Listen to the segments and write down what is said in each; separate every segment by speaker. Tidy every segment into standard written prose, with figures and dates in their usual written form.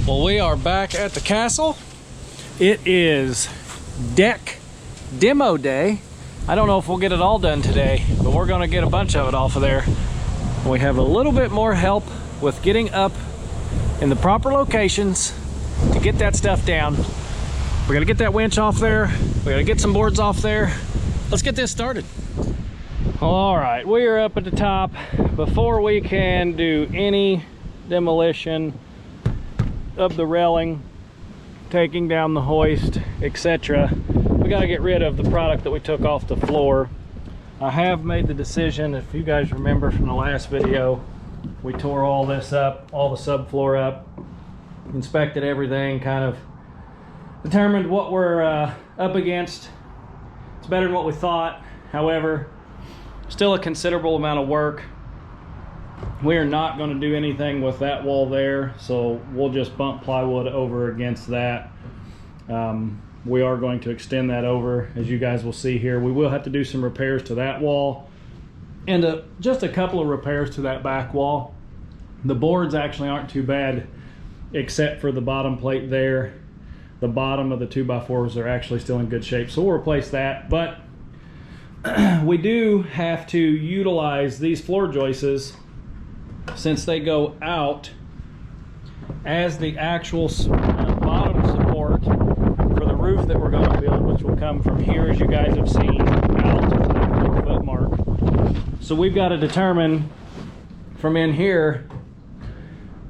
Speaker 1: Well, we are back at the castle. It is deck demo day. I don't know if we'll get it all done today, but we're gonna get a bunch of it off of there. We have a little bit more help with getting up in the proper locations to get that stuff down. We're gonna get that winch off there. We gotta get some boards off there. Let's get this started. All right, we are up at the top. Before we can do any demolition of the railing, taking down the hoist, etc., we got to get rid of the product that we took off the floor. I have made the decision, if you guys remember from the last video, we tore all this up, all the subfloor up, inspected everything, kind of determined what we're up against. It's better than what we thought. However, still a considerable amount of work. We are not going to do anything with that wall there, so we'll just bump plywood over against that. We are going to extend that over, as you guys will see here. We will have to do some repairs to that wall and just a couple of repairs to that back wall. The boards actually aren't too bad, except for the bottom plate there. The bottom of the 2x4s are actually still in good shape, so we'll replace that. But we do have to utilize these floor joists, since they go out as the actual bottom support for the roof that we're going to build, which will come from here, as you guys have seen, out to that 4-foot mark. So we've got to determine from in here,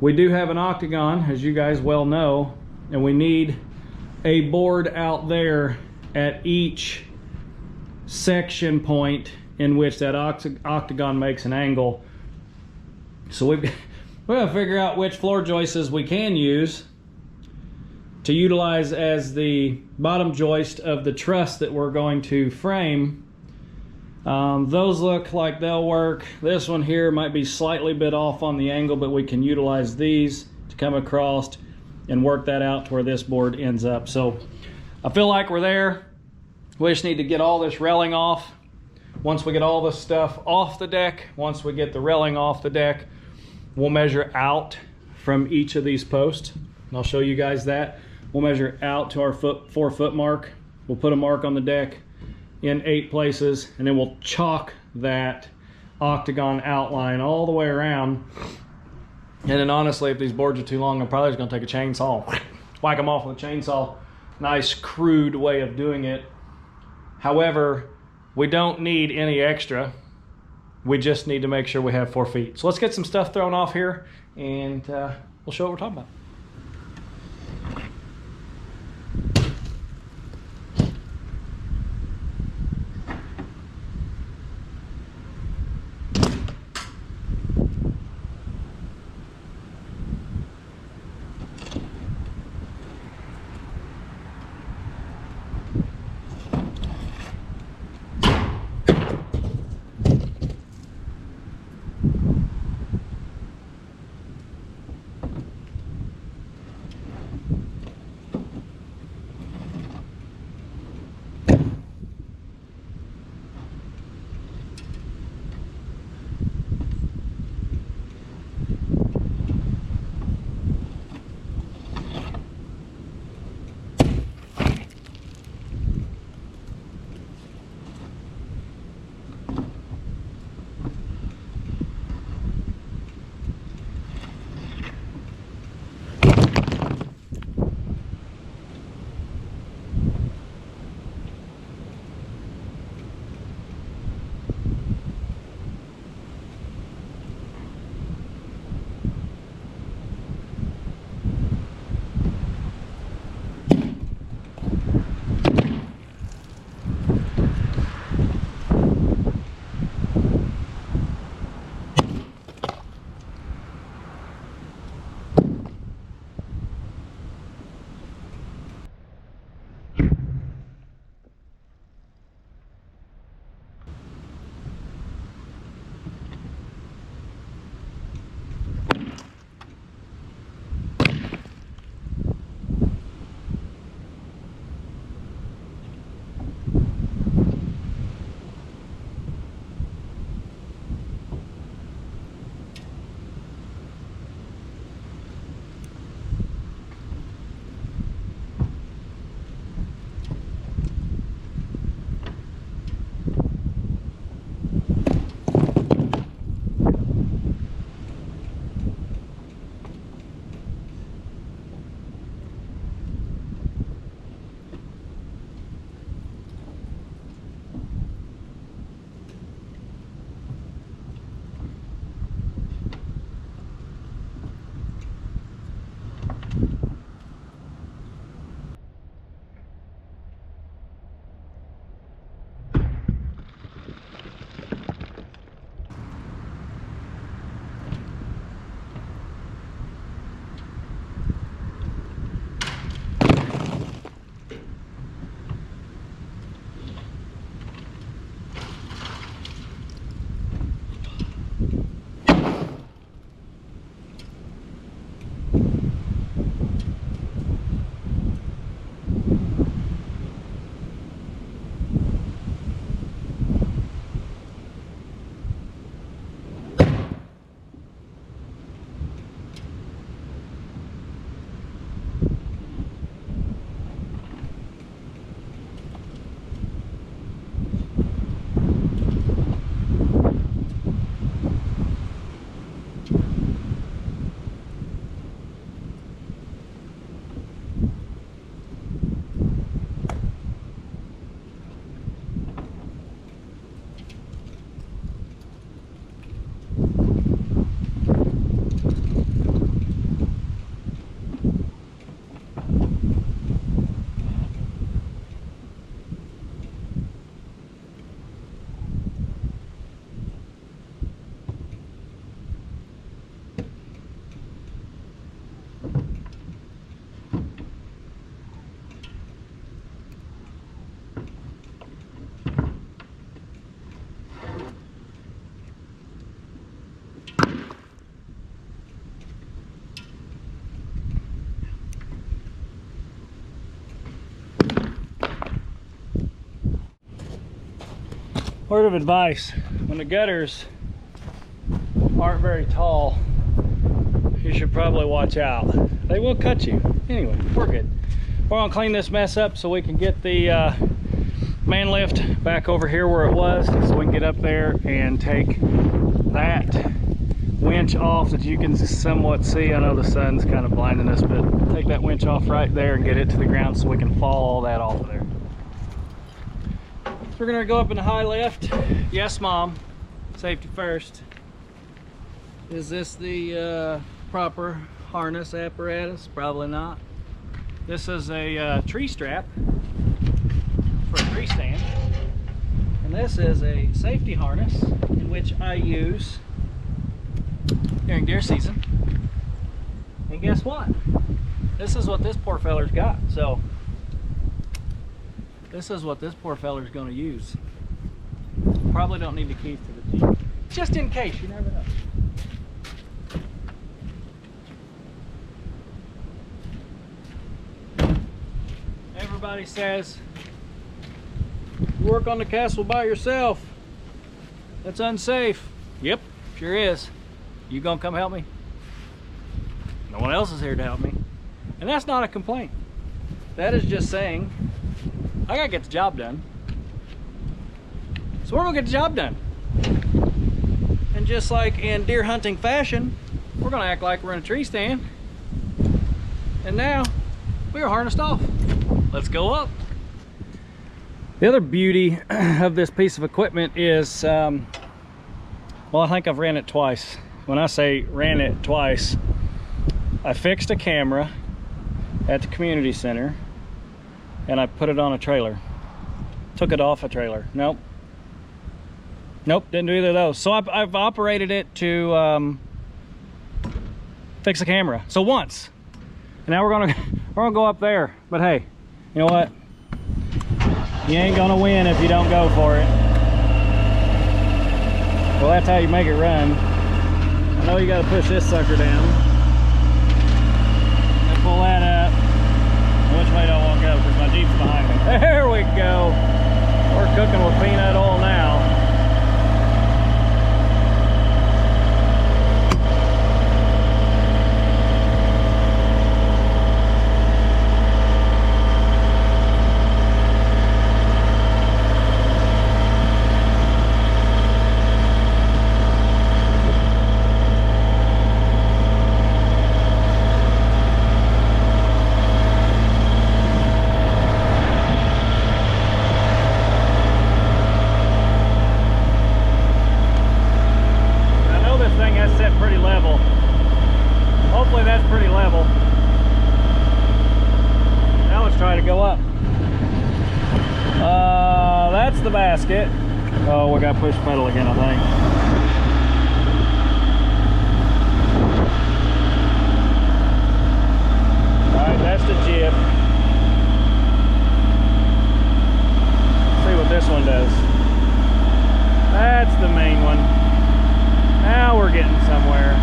Speaker 1: we do have an octagon, as you guys well know, and we need a board out there at each section point in which that octagon makes an angle. So we're going to figure out which floor joists we can use to utilize as the bottom joist of the truss that we're going to frame. Those look like they'll work. This one here might be slightly bit off on the angle, but we can utilize these to come across and work that out to where this board ends up. So I feel like we're there. We just need to get all this railing off. Once we get all this stuff off the deck, once we get the railing off the deck, we'll measure out from each of these posts. And I'll show you guys that. We'll measure out to our 4-foot mark. We'll put a mark on the deck in 8 places, and then we'll chalk that octagon outline all the way around. And then honestly, if these boards are too long, I'm probably just gonna take a chainsaw, whack them off with a chainsaw. Nice crude way of doing it. However, we don't need any extra. We just need to make sure we have 4 feet. So let's get some stuff thrown off here, and we'll show what we're talking about. Word of advice, when the gutters aren't very tall, you should probably watch out. They will cut you. Anyway, we're good. We're gonna clean this mess up so we can get the man lift back over here where it was, so we can get up there and take that winch off that you can somewhat see. I know the sun's kind of blinding us, but take that winch off right there and get it to the ground so we can fall all that off of there. So we're gonna go up in the high lift. Yes, Mom. Safety first. Is this the proper harness apparatus? Probably not. This is a tree strap for a tree stand. And this is a safety harness in which I use during deer season. And guess what? This is what this poor feller's got. So this is what this poor feller's gonna use. Probably don't need the keys to the Jeep. Just in case, you never know. Everybody says, you work on the castle by yourself. That's unsafe. Yep, sure is. You gonna come help me? No one else is here to help me. And that's not a complaint. That is just saying, I gotta get the job done. So we're gonna get the job done. And just like in deer hunting fashion, we're gonna act like we're in a tree stand. And now, we are harnessed off. Let's go up. The other beauty of this piece of equipment is, well, I think I've ran it twice. When I say ran it twice, I fixed a camera at the community center and I put it on a trailer. Took it off a trailer. Nope, didn't do either of those. So I've operated it to fix a camera. So once. And now we're gonna go up there. But hey, you know what? You ain't gonna win if you don't go for it. Well, that's how you make it run. I know you gotta push this sucker down. And pull that up. Which way do I want to go? Because my Jeep's behind me. There we go. We're cooking with peanut oil now. Hopefully that's pretty level. Now let's try to go up. That's the basket. Oh, we got to push pedal again, I think. Alright, that's the jib. Let's see what this one does. That's the main one. Now we're getting somewhere.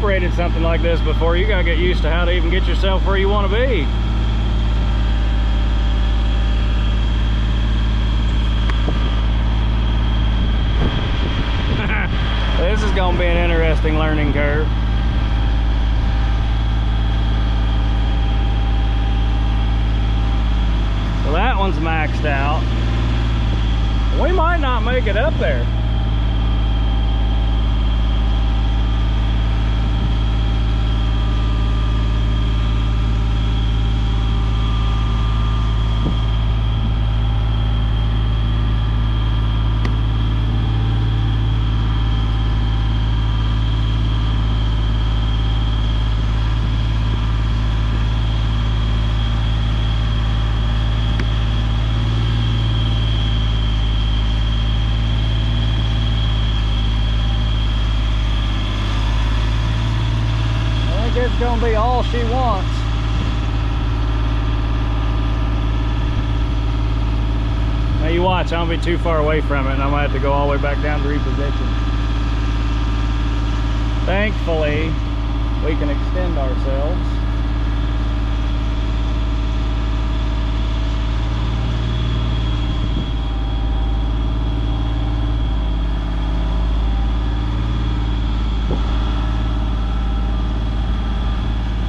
Speaker 1: operated something like this before, you gotta get used to how to even get yourself where you want to be. This is gonna be an interesting learning curve. So that one's maxed out. We might not make it up there. It's gonna be all she wants. Now you watch, I'm gonna be too far away from it and I'm gonna have to go all the way back down to reposition. Thankfully, we can extend ourselves.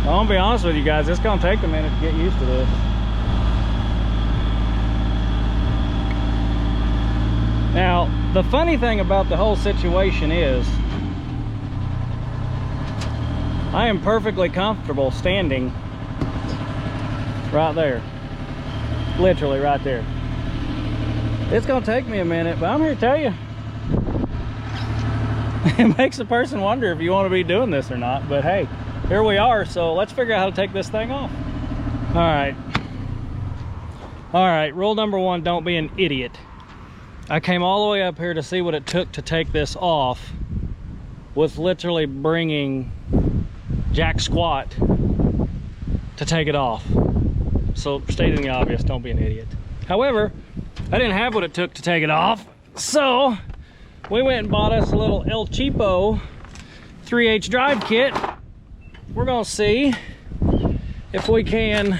Speaker 1: I'm gonna be honest with you guys, it's gonna take a minute to get used to this. Now, the funny thing about the whole situation is, I am perfectly comfortable standing right there. Literally right there. It's gonna take me a minute, but I'm here to tell you, it makes a person wonder if you want to be doing this or not, but hey, here we are, so let's figure out how to take this thing off. All right, rule number one, don't be an idiot. I came all the way up here to see what it took to take this off with literally bringing jack squat to take it off. So stating the obvious, don't be an idiot. However, I didn't have what it took to take it off, so we went and bought us a little El Cheapo 3H drive kit. We're gonna see if we can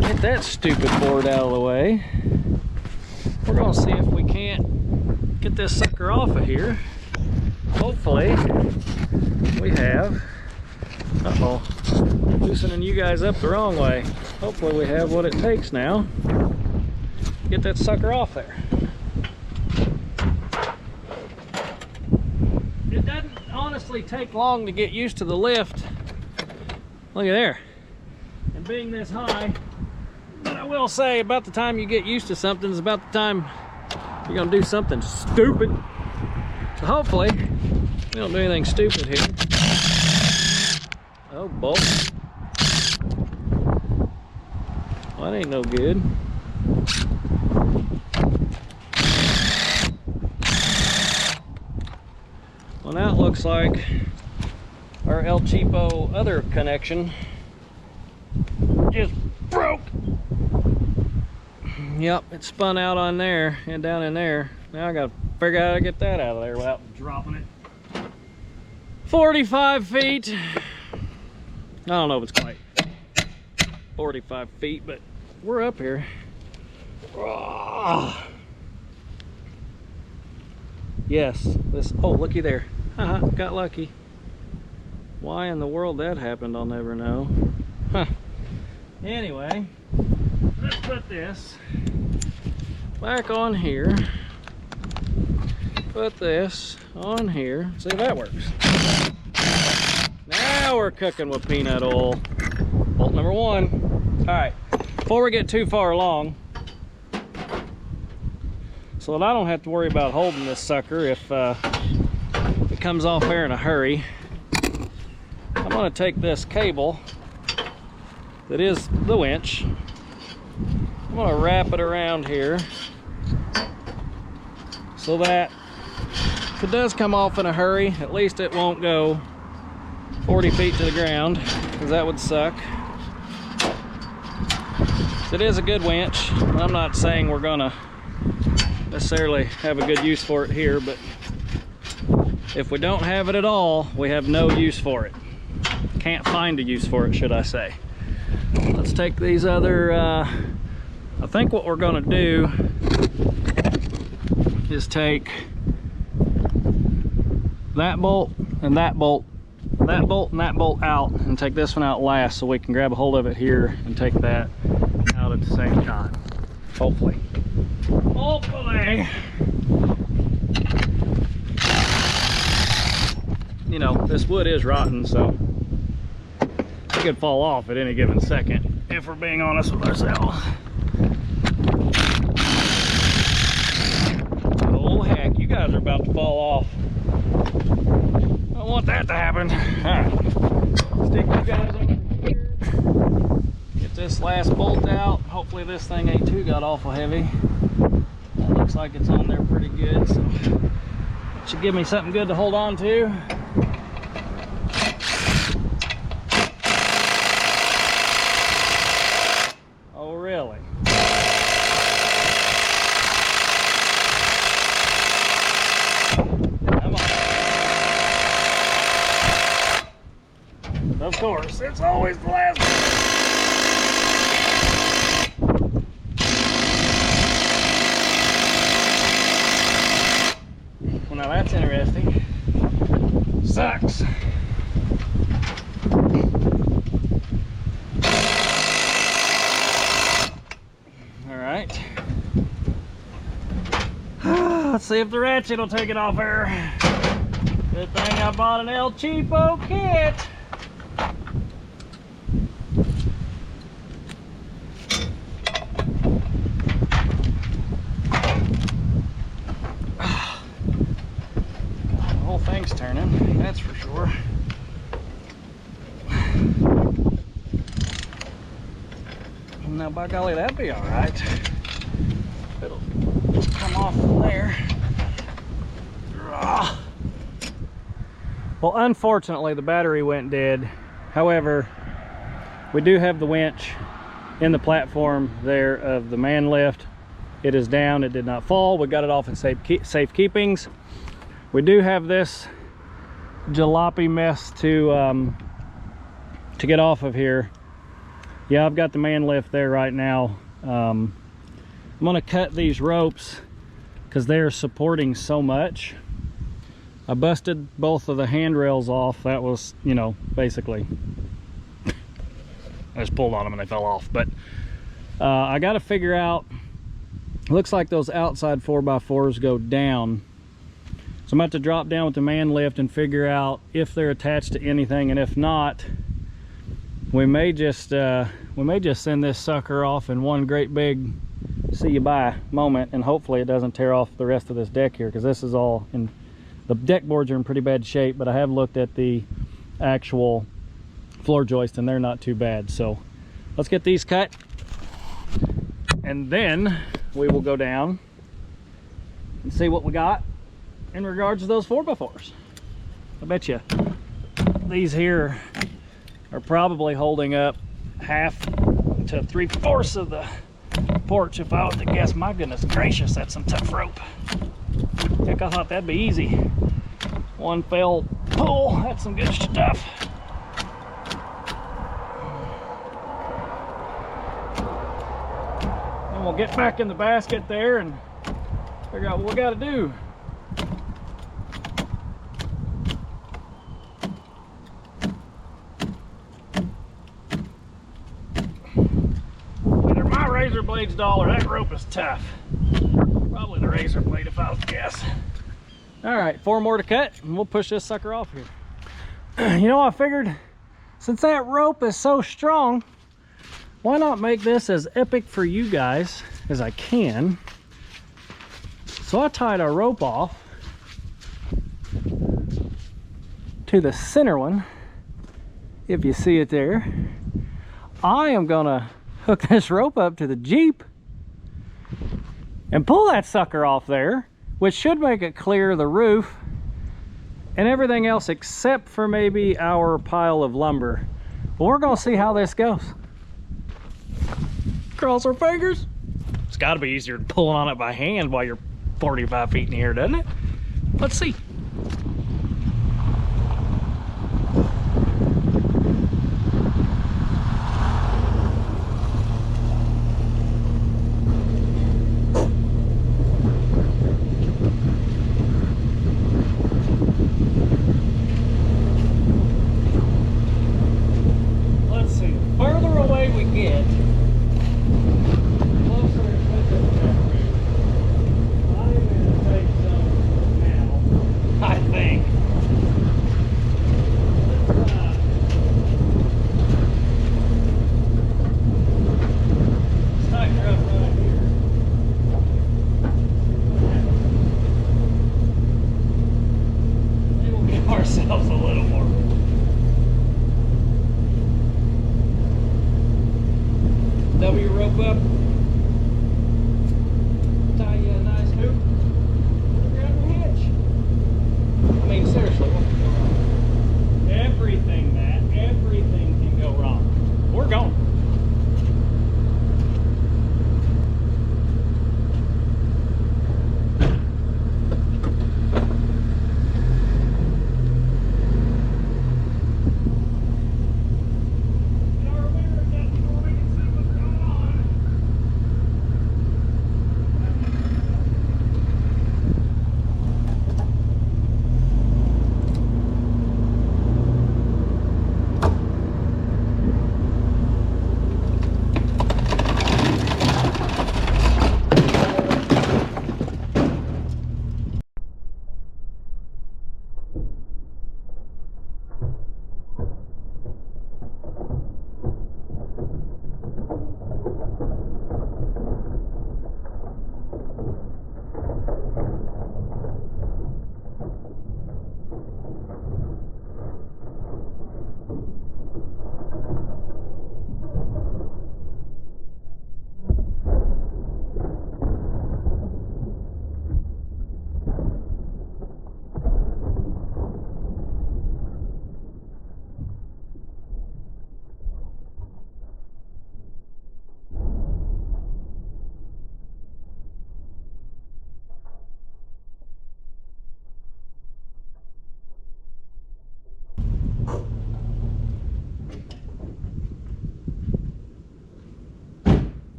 Speaker 1: get that stupid board out of the way. We're gonna see if we can't get this sucker off of here. Hopefully we have. Uh-oh, loosening you guys up the wrong way. Hopefully we have what it takes now. Get that sucker off there. It doesn't honestly take long to get used to the lift. Look at there. And being this high, but I will say about the time you get used to something is about the time you're gonna do something stupid. So hopefully we don't do anything stupid here. Oh boy. Well, that ain't no good. Well, now it looks like our El Cheapo other connection just broke. Yep, it spun out on there and down in there. Now I gotta figure out how to get that out of there without dropping it. 45 feet. I don't know if it's quite 45 feet, but we're up here. Oh. Yes, this, oh, looky there. Haha, got lucky. Why in the world that happened, I'll never know. Huh. Anyway, let's put this back on here. Put this on here. See if that works. Now we're cooking with peanut oil. Bolt number one. All right, before we get too far along, so that I don't have to worry about holding this sucker if it comes off there in a hurry, I'm gonna take this cable that is the winch. I'm gonna wrap it around here so that if it does come off in a hurry, at least it won't go 40 feet to the ground, because that would suck. It is a good winch. I'm not saying we're gonna necessarily have a good use for it here, but If we don't have it at all, we have no use for it. Can't find a use for it, should I say. Let's take these other, I think what we're gonna do is take that bolt and that bolt, that bolt and that bolt out, and take this one out last so we can grab a hold of it here and take that out at the same time. Hopefully. Hopefully. You know, this wood is rotten, so it could fall off at any given second, if we're being honest with ourselves. Oh heck, you guys are about to fall off. I don't want that to happen. Alright, stick you guys over here. Get this last bolt out. Hopefully this thing ain't too god awful heavy. That looks like it's on there pretty good, so it should give me something good to hold on to. Oh really? Come on. Of course, it's always the last one. Well, now that's interesting. Sucks. All right. Let's see if the ratchet will take it off there. Good thing I bought an El Cheapo kit. The whole thing's turning, that's for sure. Now, by golly, that'd be all right. It'll come off from there. Well, unfortunately, the battery went dead. However, we do have the winch in the platform there of the man lift. It is down, it did not fall. We got it off in safe keepings. We do have this jalopy mess to get off of here. Yeah, I've got the man lift there right now. I'm gonna cut these ropes because they're supporting so much. I busted both of the handrails off. That was, you know, basically, I just pulled on them and they fell off. But I got to figure out, looks like those outside 4x4s go down. So I'm about to drop down with the man lift and figure out if they're attached to anything, and if not, we may just send this sucker off in one great big see you bye moment, and hopefully it doesn't tear off the rest of this deck here, because this is all in, the deck boards are in pretty bad shape, but I have looked at the actual floor joist and they're not too bad. So let's get these cut and then we will go down and see what we got in regards to those 4x4s. I bet you these here are probably holding up half to 3/4 of the porch if I was to guess. My goodness gracious, that's some tough rope. Heck, I thought that'd be easy. One fell pull, that's some good stuff. And we'll get back in the basket there and figure out what we gotta do. Either my razor blade's dull or that rope is tough. Probably the razor blade if I was to guess. All right, 4 more to cut and we'll push this sucker off here. You know, I figured since that rope is so strong, why not make this as epic for you guys as I can? So I tied our rope off to the center one, if you see it there. I am gonna hook this rope up to the Jeep and pull that sucker off there, which should make it clear the roof and everything else except for maybe our pile of lumber. But we're gonna see how this goes. Cross our fingers. It's gotta be easier than pulling on it by hand while you're 45 feet in the air, doesn't it? Let's see.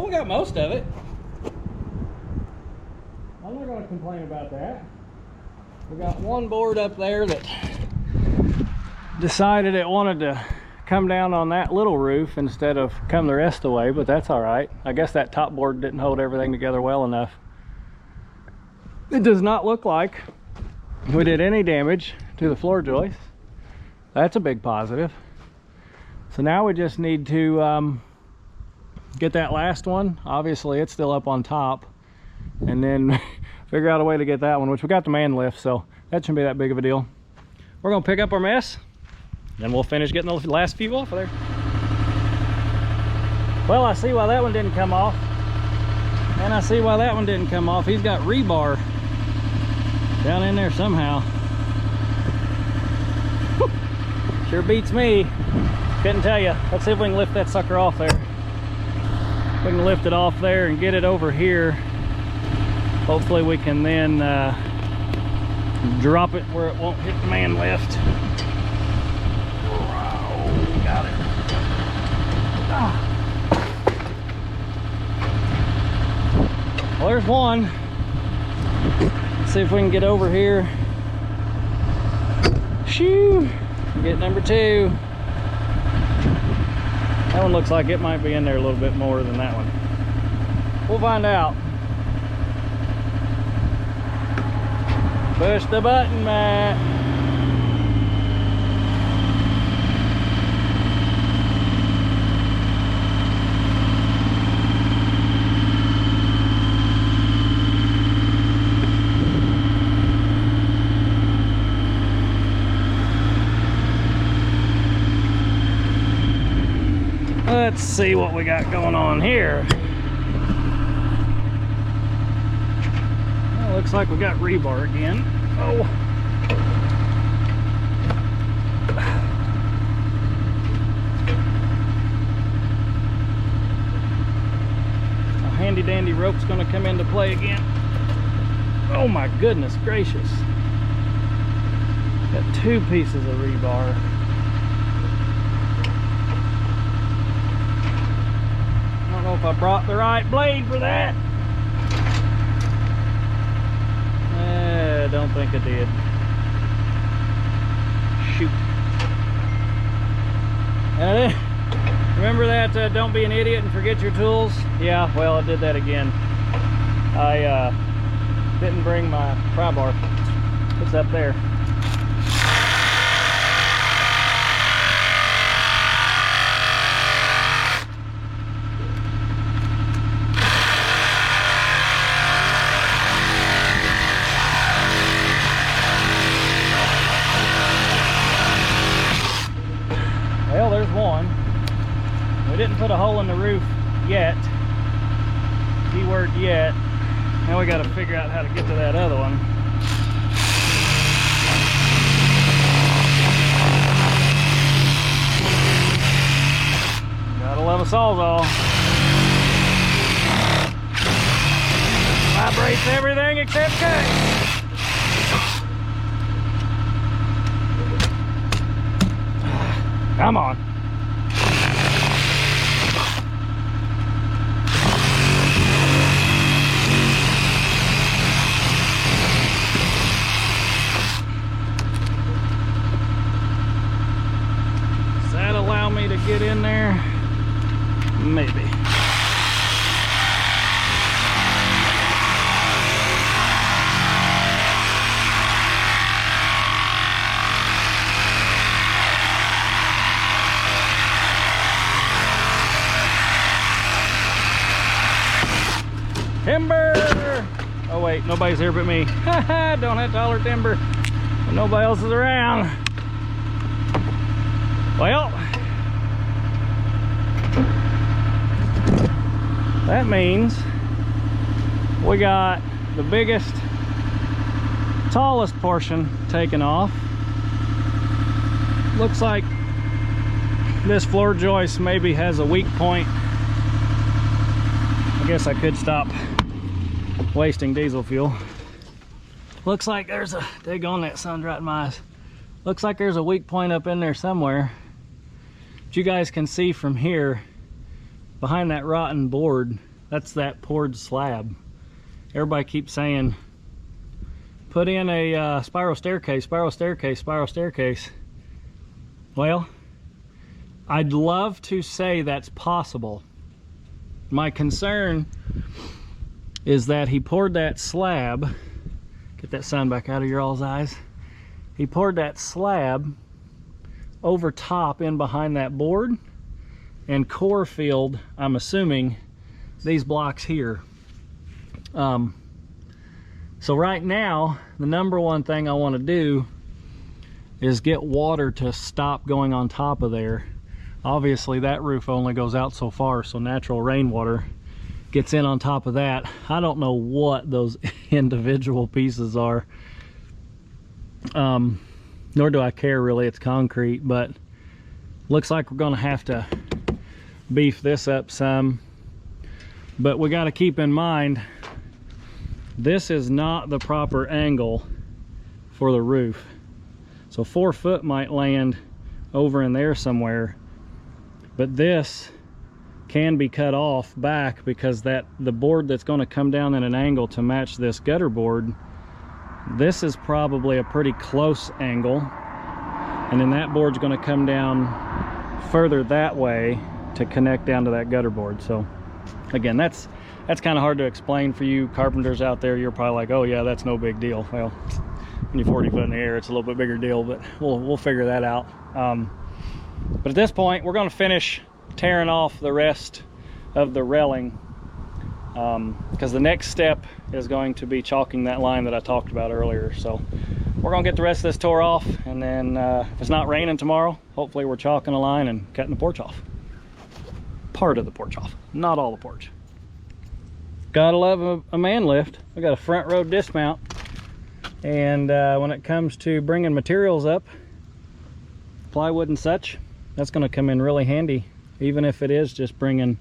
Speaker 1: Well, we got most of it. I'm not going to complain about that. We got one board up there that decided it wanted to come down on that little roof instead of come the rest of the way, but that's all right. I guess that top board didn't hold everything together well enough. It does not look like we did any damage to the floor joist. That's a big positive. So now we just need to get that last one. Obviously it's still up on top, and then figure out a way to get that one, which we got the man lift, so that shouldn't be that big of a deal. We're gonna pick up our mess, then we'll finish getting the last few off of there. Well, I see why that one didn't come off, and I see why that one didn't come off. He's got rebar down in there somehow. Sure beats me. Couldn't tell you. Let's see if we can lift that sucker off there. We can lift it off there and get it over here. Hopefully we can then drop it where it won't hit the man lift. Oh, got it. Ah. Well, there's one. Let's see if we can get over here. Shoo! Get number two. That one looks like it might be in there a little bit more than that one. We'll find out. Push the button, Matt. Let's see what we got going on here. Well, looks like we got rebar again. Oh. A handy dandy rope's gonna come into play again. Oh my goodness gracious. Got two pieces of rebar. I don't know if I brought the right blade for that. I don't think I did. Shoot. Remember that don't be an idiot and forget your tools? Yeah, well, I did that again. I didn't bring my pry bar. It's up there. Well, there's one. We didn't put a hole in the roof yet. Keyword yet. Now we got to figure out how to get to that other one. Gotta love a sawzall. Vibrates everything except cut. Come on. Does that allow me to get in there? Maybe. Timber! Oh wait, nobody's here but me. Haha, don't have to holler timber when nobody else is around. Well, that means we got the biggest, tallest portion taken off. Looks like this floor joist maybe has a weak point. I guess I could stop wasting diesel fuel. Looks like there's a, dig on that, sun's right in my eyes. Looks like there's a weak point up in there somewhere. But you guys can see from here, behind that rotten board, That's that poured slab. Everybody keeps saying, put in a spiral staircase, spiral staircase, spiral staircase. Well, I'd love to say that's possible. My concern is that he poured that slab, get that sun back out of your all's eyes. He poured that slab over top in behind that board and core filled, I'm assuming, these blocks here. So right now, the number one thing I want to do is get water to stop going on top of there. Obviously that roof only goes out so far, so natural rainwater gets in on top of that. I don't know what those individual pieces are, nor do I care really. It's concrete, but looks like we're gonna have to beef this up some. But we got to keep in mind, this is not the proper angle for the roof. So 4 foot might land over in there somewhere, but this can be cut off back because the board that's going to come down at an angle to match this gutter board, this is probably a pretty close angle, and then that board's going to come down further that way to connect down to that gutter board. So again, that's kind of hard to explain for you carpenters out there. You're probably like, oh yeah, that's no big deal. Well, when you're 40 foot in the air, it's a little bit bigger deal, but we'll figure that out. But at this point, we're going to finish tearing off the rest of the railing, because the next step is going to be chalking that line that I talked about earlier. So we're going to get the rest of this tore off, and then if it's not raining tomorrow, hopefully we're chalking a line and cutting the porch off. Part of the porch off, not all the porch. Gotta love a man lift. I got a front row dismount, and when it comes to bringing materials up, plywood and such, that's going to come in really handy, even if it is just bringing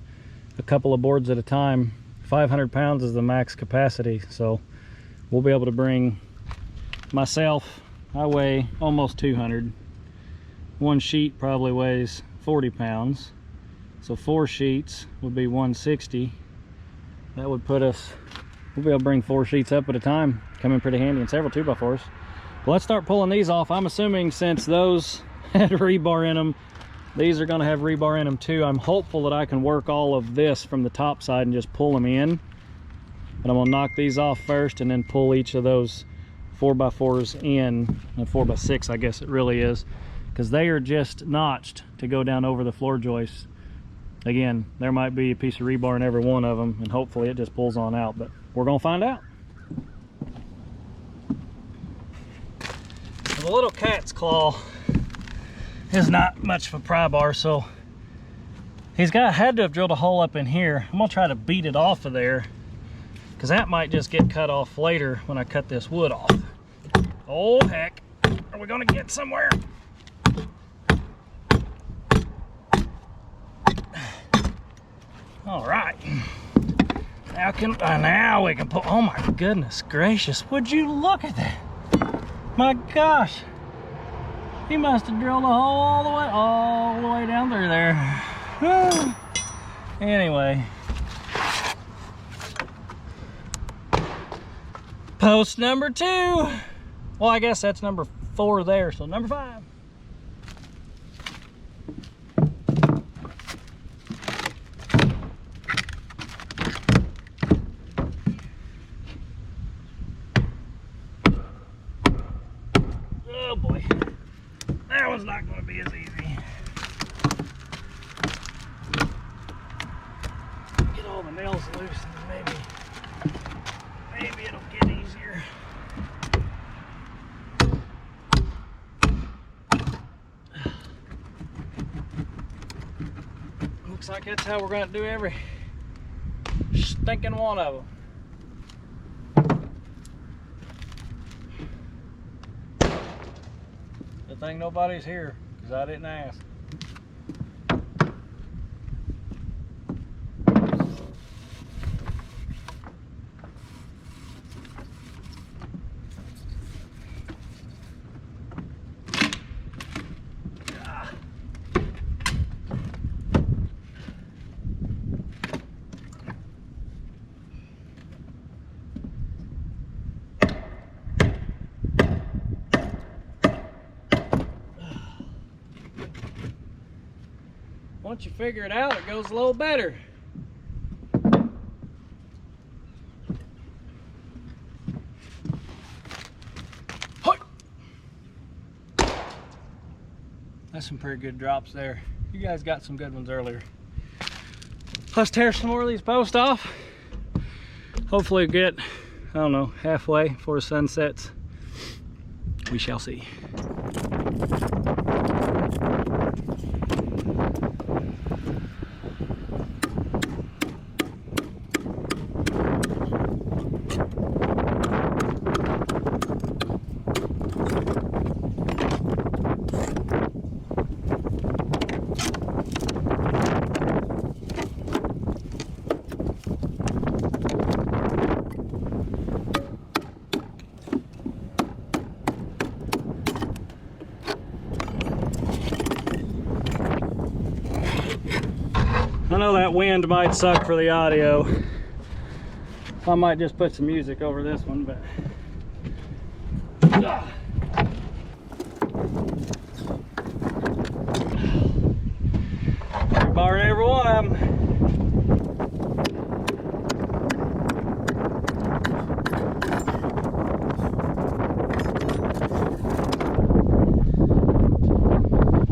Speaker 1: a couple of boards at a time. 500 pounds is the max capacity, so we'll be able to bring, myself, I weigh almost 200. One sheet probably weighs 40 pounds, so 4 sheets would be 160. That would put us, we'll be able to bring 4 sheets up at a time. Come in pretty handy, and several 2x4s. Well, let's start pulling these off. I'm assuming since those had rebar in them, these are going to have rebar in them too. I'm hopeful that I can work all of this from the top side and just pull them in. But I'm going to knock these off first and then pull each of those 4x4s in, and 4x6 I guess it really is, because they are just notched to go down over the floor joists. Again, there might be a piece of rebar in every one of them, and hopefully it just pulls on out, but we're going to find out. The little cat's claw is not much of a pry bar, so had to have drilled a hole up in here. I'm gonna try to beat it off of there, because that might just get cut off later when I cut this wood off. Oh heck, are we gonna get somewhere? All right, now we can pull. Oh my goodness gracious, would you look at that? My gosh, he must have drilled a hole all the way down through there. Anyway, post number 2. Well, I guess that's number 4 there, so number 5. Oh boy, that one's not going to be as easy. Get all the nails loose and maybe it'll get easier. Looks like that's how we're going to do every stinking one of them. Good thing nobody's here, because I didn't ask. once you figure it out, it goes a little better. That's some pretty good drops there. You guys got some good ones earlier. Let's tear some more of these posts off. Hopefully get, I don't know, halfway before the sun sets. We shall see. I know that wind might suck for the audio. I might just put some music over this one, but we borrowed every one of them.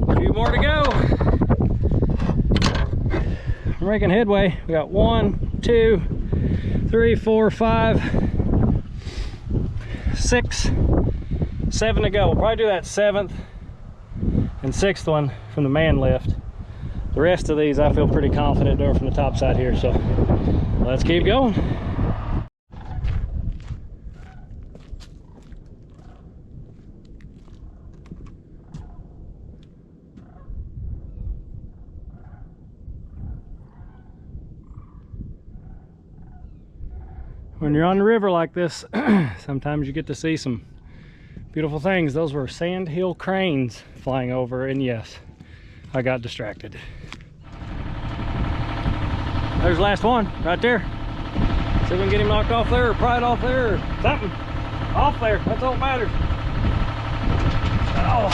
Speaker 1: A few more to go. We're making headway. We got 1, 2, 3, 4, 5, 6, 7 to go. We'll probably do that 7th and 6th one from the man lift. The rest of these I feel pretty confident doing from the top side here, so let's keep going. When you're on the river like this, sometimes you get to see some beautiful things. Those were sandhill cranes flying over, and yes, I got distracted. There's the last one right there. See if we can get him knocked off there, or pry it off there, or something. Off there, that's all that matters. Oh.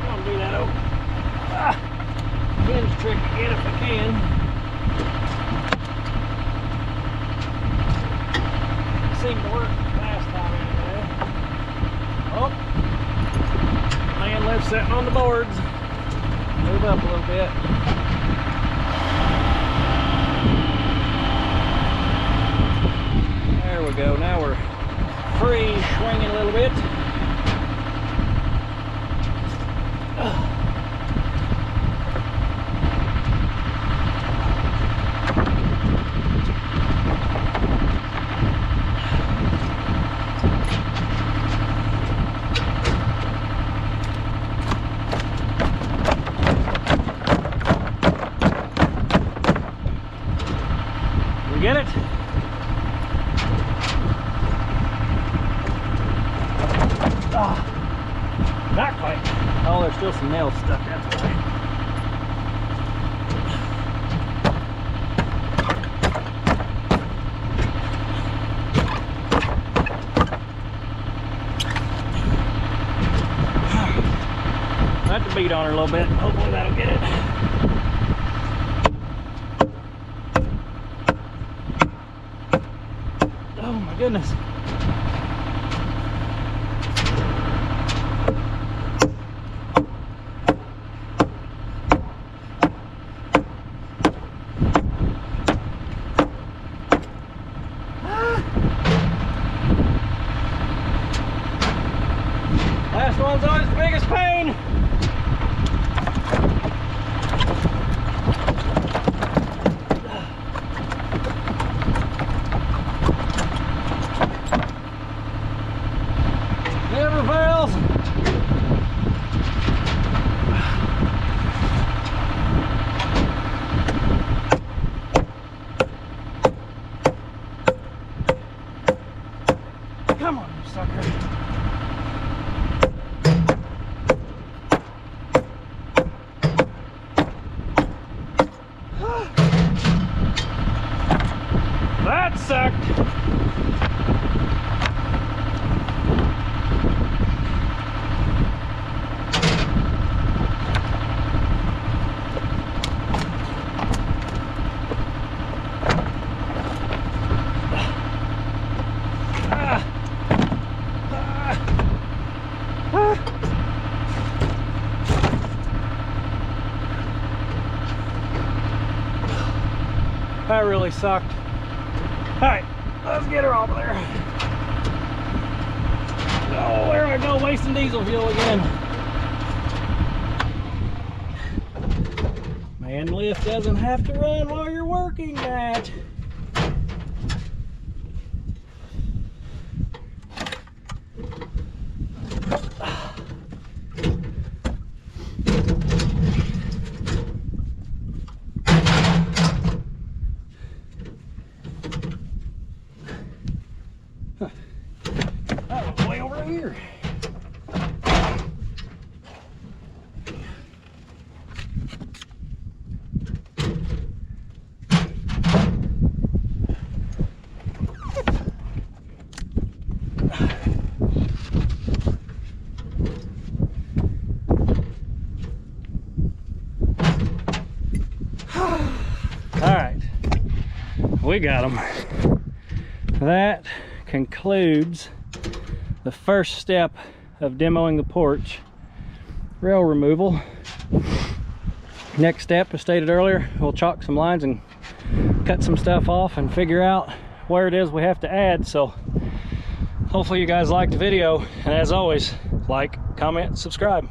Speaker 1: Don't do that, oh. Ah. Hinge trick again if I can. Seemed to work last time anyway. Oh, man lift sitting on the boards. Move up a little bit. There we go. Now we're free swinging a little bit. Get it? Ah, not quite. Oh, there's still some nails stuck, that's why. I have to beat on her a little bit. Hopefully that'll get it. Oh my goodness. Last one's always the biggest pain. Never fails. Come on, you sucker. That sucked. that really sucked. All right, let's get her over there. Oh, there I go, wasting diesel fuel again. Man, lift doesn't have to run while you're working that. That was way over here. All right, we got them. That concludes the first step of demoing the porch, rail removal. Next step, as stated earlier, we'll chalk some lines and cut some stuff off and figure out where it is we have to add. So hopefully you guys liked the video, and as always, like, comment, subscribe.